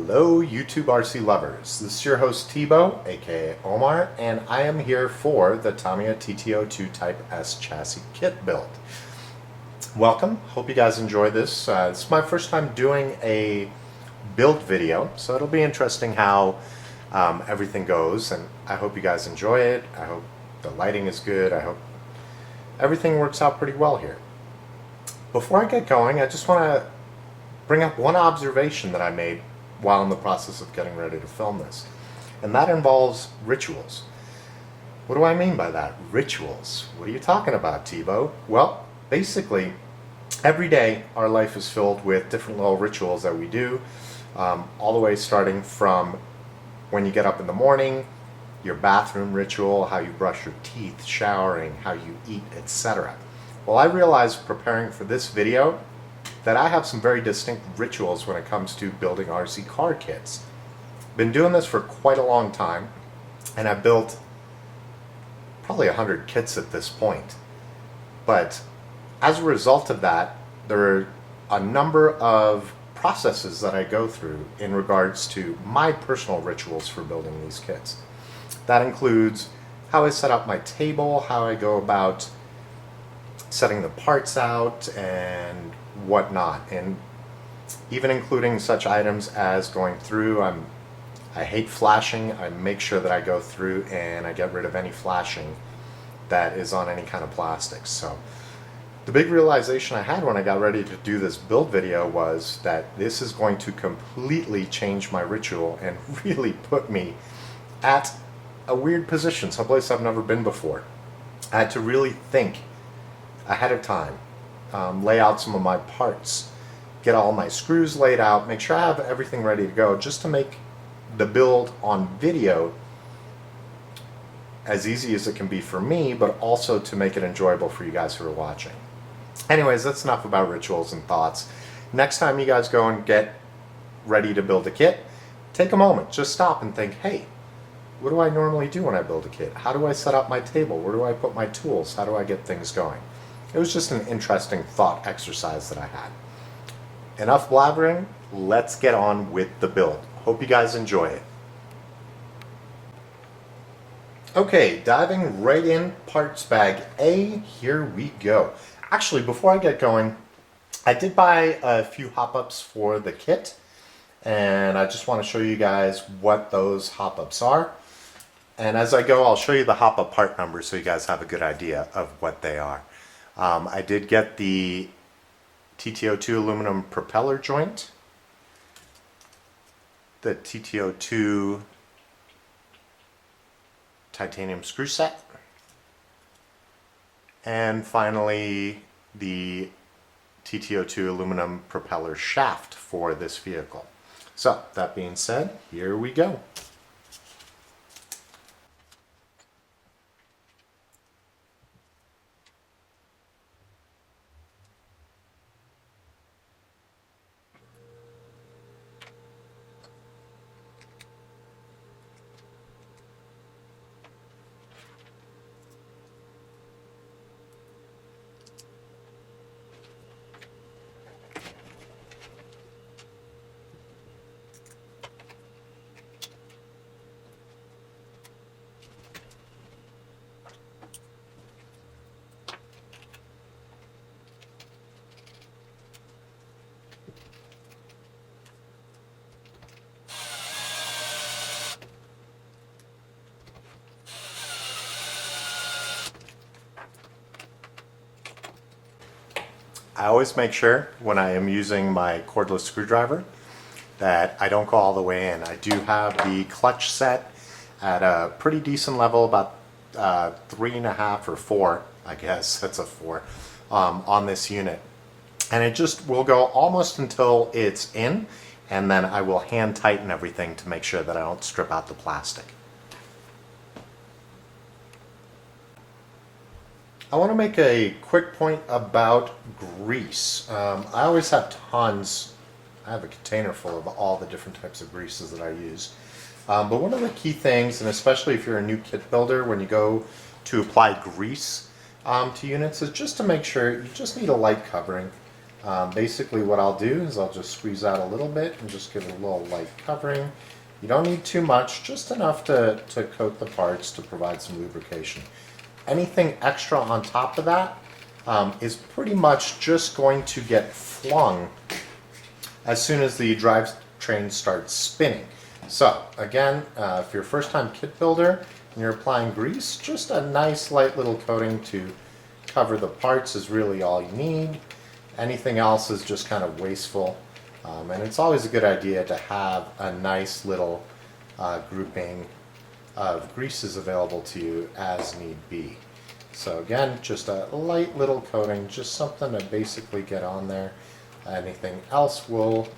Hello YouTube RC lovers, this is your host Theibault, aka Omar, and I am here for the Tamiya TT-02 Type S chassis kit build. Welcome, hope you guys enjoy this. This is my first time doing a build video, so it'll be interesting how everything goes, and I hope you guys enjoy it. I hope the lighting is good. I hope everything works out pretty well here. Before I get going, I just want to bring up one observation that I made while in the process of getting ready to film this, and that involves rituals. What do I mean by that? Rituals. What are you talking about, Theibault? Well, basically, every day our life is filled with different little rituals that we do, all the way starting from when you get up in the morning, your bathroom ritual, how you brush your teeth, showering, how you eat, etc. Well, I realized preparing for this video that I have some very distinct rituals when it comes to building RC car kits. Been doing this for quite a long time, and I've built probably 100 kits at this point. But as a result of that, there are a number of processes that I go through in regards to my personal rituals for building these kits. That includes how I set up my table, how I go about setting the parts out, and whatnot, and even including such items as going through. I hate flashing. I make sure that I go through and I get rid of any flashing that is on any kind of plastics. So the big realization I had when I got ready to do this build video was that this is going to completely change my ritual and really put me at a weird position, someplace I've never been before. I had to really think ahead of time, lay out some of my parts, get all my screws laid out, make sure I have everything ready to go, just to make the build on video as easy as it can be for me, but also to make it enjoyable for you guys who are watching. Anyways, that's enough about rituals and thoughts. Next time you guys go and get ready to build a kit, take a moment, just stop and think, hey, what do I normally do when I build a kit? How do I set up my table? Where do I put my tools? How do I get things going? It was just an interesting thought exercise that I had. Enough blabbering, let's get on with the build. Hope you guys enjoy it. Okay, diving right in, parts bag A, here we go. Actually, before I get going, I did buy a few hop-ups for the kit, and I just want to show you guys what those hop-ups are. And as I go, I'll show you the hop-up part numbers so you guys have a good idea of what they are. I did get the TT-02 aluminum propeller joint, the TT-02 titanium screw set, and finally the TT-02 aluminum propeller shaft for this vehicle. So that being said, here we go. I always make sure when I am using my cordless screwdriver that I don't go all the way in. I do have the clutch set at a pretty decent level, about 3.5 or 4, I guess, that's a 4, on this unit. And it just will go almost until it's in, and then I will hand tighten everything to make sure that I don't strip out the plastic. I want to make a quick point about grease. I always have tons. I have a container full of all the different types of greases that I use. But one of the key things, and especially if you're a new kit builder, when you go to apply grease to units, is just to make sure you just need a light covering. Basically what I'll do is I'll just squeeze out a little bit and just give it a little light covering. You don't need too much, just enough to coat the parts to provide some lubrication. Anything extra on top of that is pretty much just going to get flung as soon as the drivetrain starts spinning. So again, if you're a first-time kit builder and you're applying grease, just a nice light little coating to cover the parts is really all you need. Anything else is just kind of wasteful. And it's always a good idea to have a nice little grouping of greases available to you as need be. So again, just a light little coating, just something to basically get on there. Anything else will,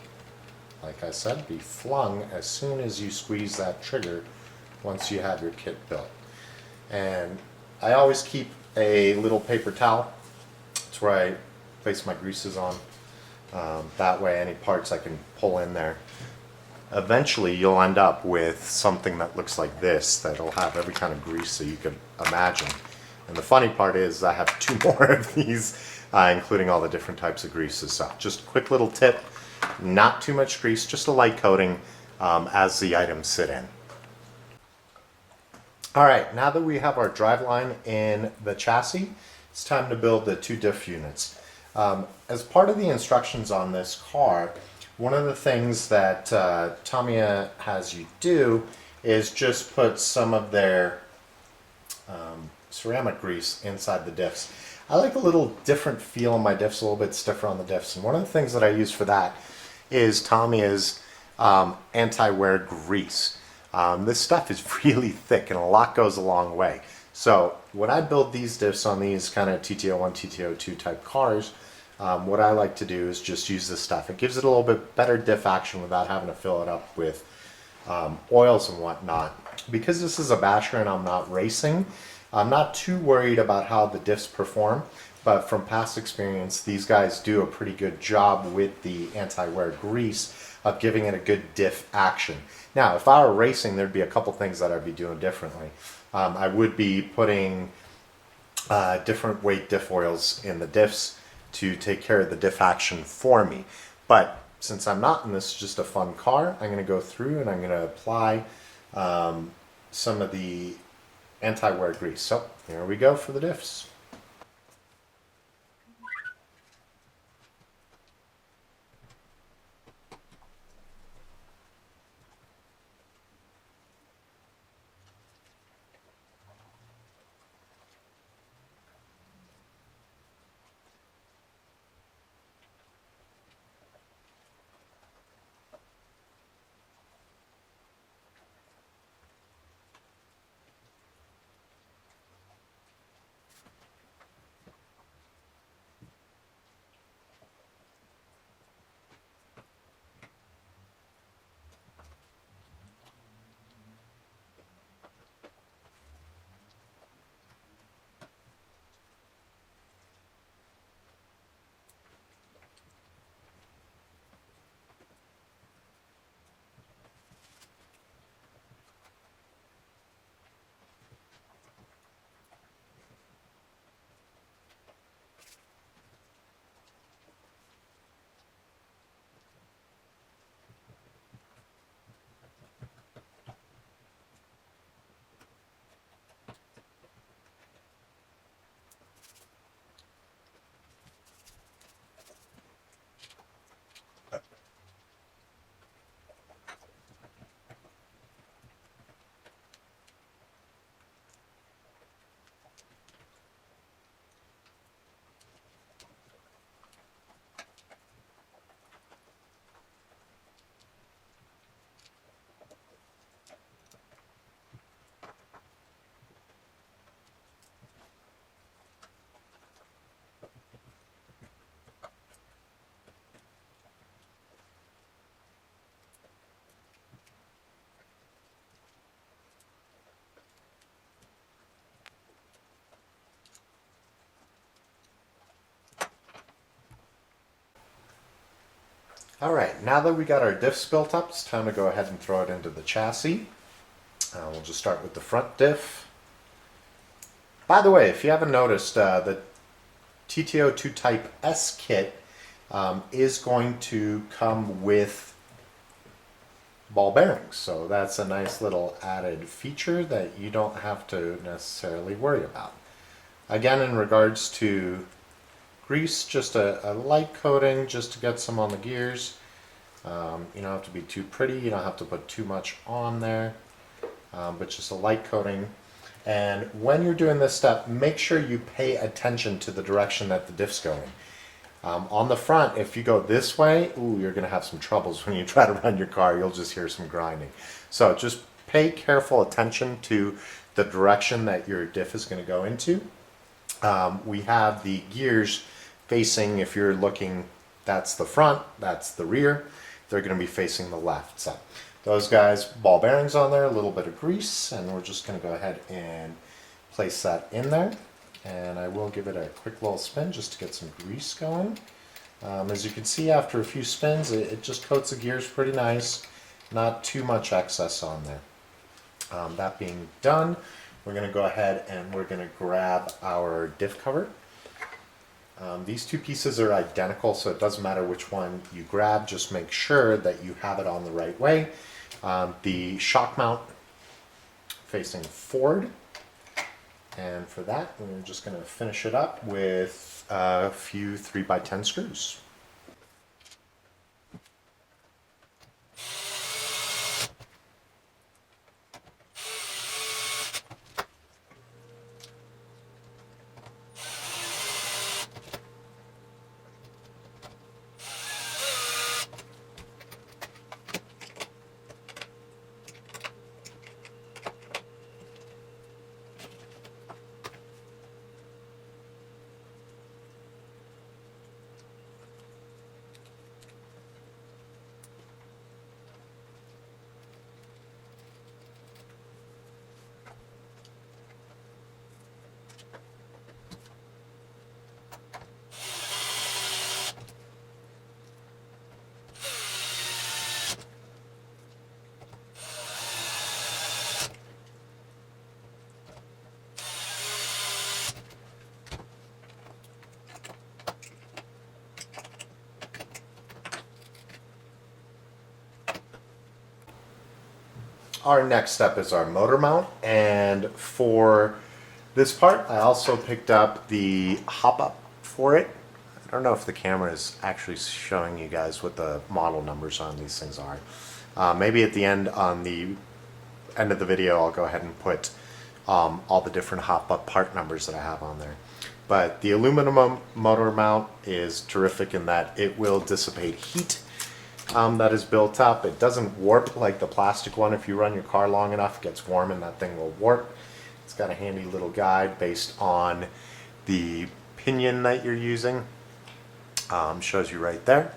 like I said, be flung as soon as you squeeze that trigger once you have your kit built. And I always keep a little paper towel. That's where I place my greases on. That way any parts I can pull in there. Eventually you'll end up with something that looks like this that'll have every kind of grease that you could imagine. And the funny part is I have 2 more of these, including all the different types of greases. So just a quick little tip, not too much grease, just a light coating as the items sit in. Alright, now that we have our driveline in the chassis, it's time to build the 2 diff units. As part of the instructions on this car, one of the things that Tamiya has you do is just put some of their ceramic grease inside the diffs. I like a little different feel on my diffs, a little bit stiffer on the diffs, and one of the things that I use for that is Tamiya's anti-wear grease. This stuff is really thick and a lot goes a long way. So when I build these diffs on these kind of TT-01, TT-02 type cars, what I like to do is just use this stuff. It gives it a little bit better diff action without having to fill it up with oils and whatnot. Because this is a basher and I'm not racing, I'm not too worried about how the diffs perform, but from past experience, these guys do a pretty good job with the anti-wear grease of giving it a good diff action. Now, if I were racing, there'd be a couple things that I'd be doing differently. I would be putting different weight diff oils in the diffs to take care of the diff action for me. But since I'm not in this, just a fun car, I'm going to go through and I'm going to apply some of the anti-wear grease. So here we go for the diffs. Alright, now that we got our diffs built up, it's time to go ahead and throw it into the chassis. We'll just start with the front diff. By the way, if you haven't noticed, the TT-02 Type S kit is going to come with ball bearings. So that's a nice little added feature that you don't have to necessarily worry about. Again, in regards to grease, just a light coating just to get some on the gears. You don't have to be too pretty, you don't have to put too much on there, but just a light coating. And when you're doing this step, make sure you pay attention to the direction that the diff's going. On the front, if you go this way, ooh, you're going to have some troubles when you try to run your car. You'll just hear some grinding. So just pay careful attention to the direction that your diff is going to go into. We have the gears facing, if you're looking, that's the front, that's the rear. They're going to be facing the left. So those guys, ball bearings on there, a little bit of grease, and we're just going to go ahead and place that in there. And I will give it a quick little spin just to get some grease going. As you can see, after a few spins, it just coats the gears pretty nice. Not too much excess on there. That being done, we're going to go ahead and we're going to grab our diff cover. These two pieces are identical, so it doesn't matter which one you grab. Just make sure that you have it on the right way. The shock mount facing forward. And for that, we're just going to finish it up with a few 3x10 screws. Our next step is our motor mount, and for this part I also picked up the hop-up for it. I don't know if the camera is actually showing you guys what the model numbers on these things are. Maybe at the end, on the end of the video, I'll go ahead and put all the different hop-up part numbers that I have on there. But the aluminum motor mount is terrific in that it will dissipate heat that is built up. It doesn't warp like the plastic one. If you run your car long enough, it gets warm and that thing will warp. It's got a handy little guide based on the pinion that you're using. Shows you right there.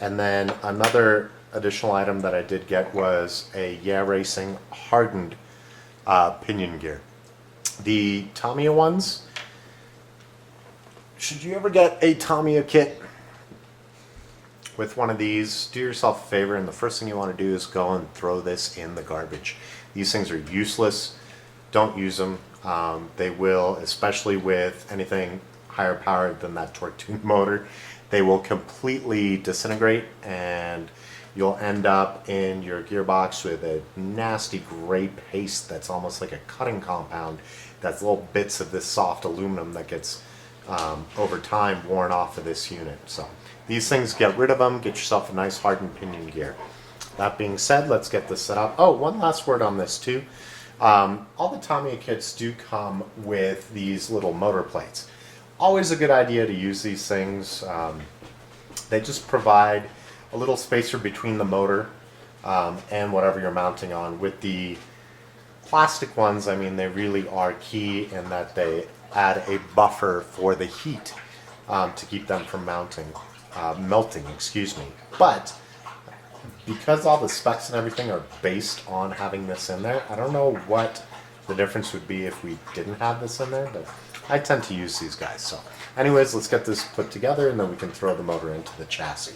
And then another additional item that I did get was a Yeah Racing hardened pinion gear. The Tamiya ones, should you ever get a Tamiya kit with one of these, do yourself a favor, and the first thing you want to do is go and throw this in the garbage. These things are useless. Don't use them. They will, especially with anything higher powered than that torque tube motor, they will completely disintegrate and you'll end up in your gearbox with a nasty gray paste that's almost like a cutting compound. That's little bits of this soft aluminum that gets over time worn off of this unit. So these things, get rid of them, get yourself a nice hardened pinion gear. That being said, let's get this set up. Oh, one last word on this too. All the Tamiya kits do come with these little motor plates. Always a good idea to use these things. They just provide a little spacer between the motor and whatever you're mounting on. With the plastic ones, I mean, they really are key in that they add a buffer for the heat to keep them from melting, excuse me. But because all the specs and everything are based on having this in there, I don't know what the difference would be if we didn't have this in there, but I tend to use these guys. So anyways, let's get this put together and then we can throw the motor into the chassis.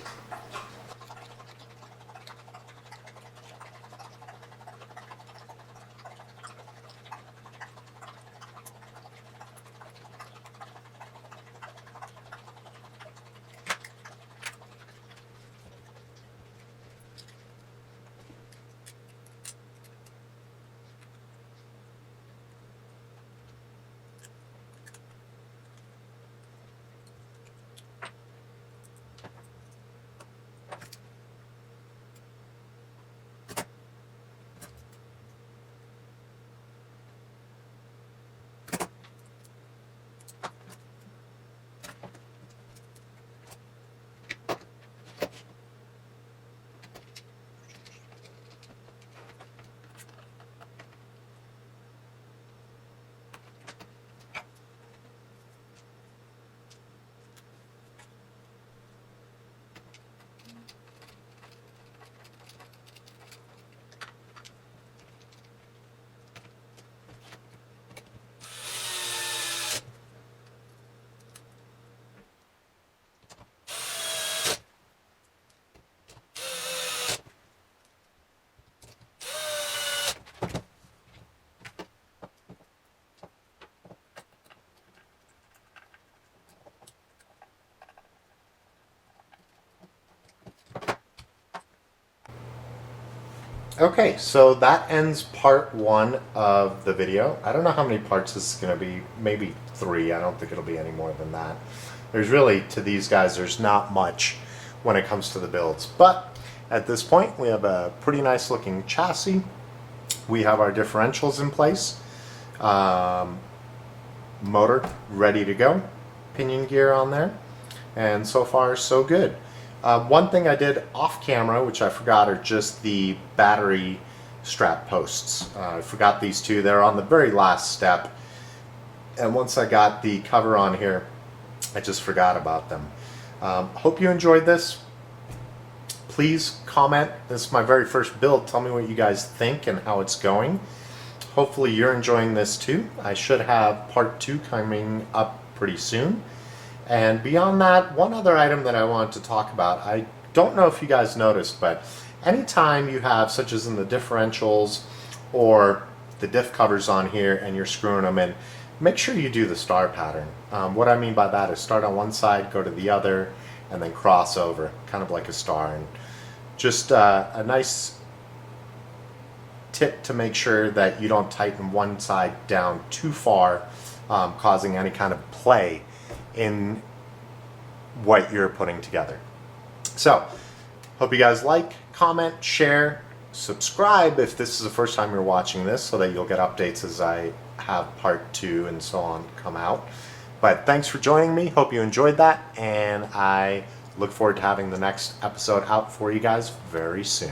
Okay, so that ends part 1 of the video. I don't know how many parts this is going to be. Maybe 3. I don't think it'll be any more than that. There's really, to these guys, there's not much when it comes to the builds. But at this point, we have a pretty nice looking chassis. We have our differentials in place. Motor ready to go. Pinion gear on there. And so far, so good. One thing I did off camera, which I forgot, are just the battery strap posts. I forgot these two. They're on the very last step. And once I got the cover on here, I just forgot about them. Hope you enjoyed this. Please comment. This is my very first build. Tell me what you guys think and how it's going. Hopefully you're enjoying this too. I should have part 2 coming up pretty soon. And beyond that, one other item that I wanted to talk about, I don't know if you guys noticed, but anytime you have, such as in the differentials or the diff covers on here and you're screwing them in, make sure you do the star pattern. What I mean by that is start on one side, go to the other, and then cross over, kind of like a star. And just a nice tip to make sure that you don't tighten one side down too far, causing any kind of play in what you're putting together. So, hope you guys like, comment, share, subscribe if this is the first time you're watching this so that you'll get updates as I have part 2 and so on come out. But thanks for joining me. Hope you enjoyed that, and I look forward to having the next episode out for you guys very soon.